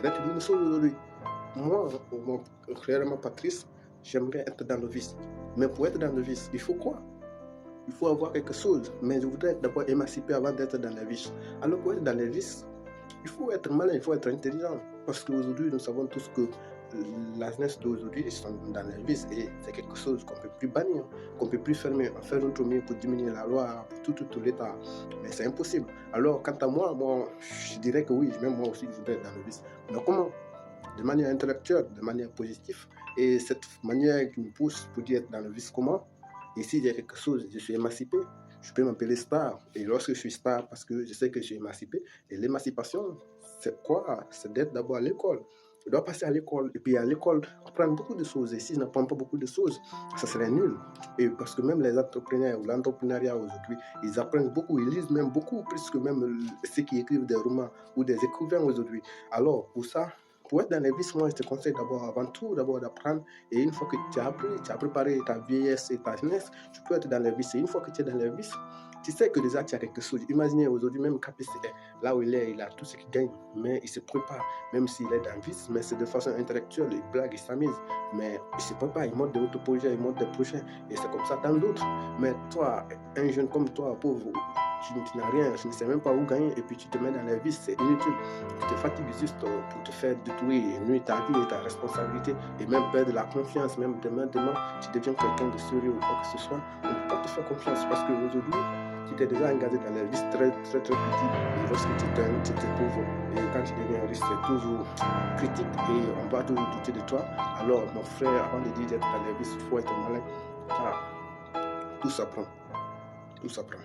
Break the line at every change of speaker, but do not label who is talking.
vais te dire une chose aujourd'hui. Moi, réellement Patrice, j'aimerais être dans le vice. Mais pour être dans le vice, il faut quoi? Il faut avoir quelque chose. Mais je voudrais d'abord émanciper avant d'être dans la vice. Alors pour être dans les vices, il faut être malin, il faut être intelligent. Parce qu'aujourd'hui, nous savons tous que la jeunesse d'aujourd'hui sont dans les vices et c'est quelque chose qu'on ne peut plus bannir, qu'on ne peut plus fermer. On fait notre mieux pour diminuer la loi, pour tout l'État. Mais c'est impossible. Alors, quant à moi, je dirais que oui, même moi aussi, je voudrais être dans le vice. Mais comment? De manière intellectuelle, de manière positive. Et cette manière qui me pousse pour dire être dans le vice comment? Et s'il y a quelque chose, je suis émancipé, je peux m'appeler star. Et lorsque je suis star, parce que je sais que je suis émancipé, et l'émancipation, c'est quoi? C'est d'être d'abord à l'école. Je dois passer à l'école, et puis à l'école, apprendre beaucoup de choses. Et si je n'apprends pas beaucoup de choses, ça serait nul. Et parce que même les entrepreneurs ou l'entrepreneuriat aujourd'hui, ils apprennent beaucoup, ils lisent même beaucoup plus que même ceux qui écrivent des romans ou des écrivains aujourd'hui. Alors, pour ça, pour être dans les vices, moi, je te conseille d'abord, avant tout, d'abord d'apprendre. Et une fois que tu as appris, tu as préparé ta vieillesse et ta jeunesse, tu peux être dans les vices. Et une fois que tu es dans les vices, tu sais que déjà tu as quelque chose. Imaginez aujourd'hui, même KPCR, là où il a tout ce qu'il gagne, mais il se prépare, même s'il est dans le vice, mais c'est de façon intellectuelle, il blague, il s'amuse, mais il se prépare, il monte des autres projets, il monte des projets, et c'est comme ça dans d'autres. Mais toi, un jeune comme toi, pauvre, tu n'as rien, tu ne sais même pas où gagner, et puis tu te mets dans les vices, c'est inutile. Tu te fatigues juste pour te faire détruire, nuire ta vie et ta responsabilité, et même perdre la confiance, même demain, tu deviens quelqu'un de sérieux ou quoi que ce soit, on ne peut pas te faire confiance parce qu'aujourd'hui, tu t'es déjà engagé dans les vices très petit, et lorsque tu te pauvre, et quand tu deviens riche, c'est toujours critique, et on va toujours douter de toi. Alors, mon frère, avant de dire d'être dans les vices, il faut être malin, car tout s'apprend, tout s'apprend.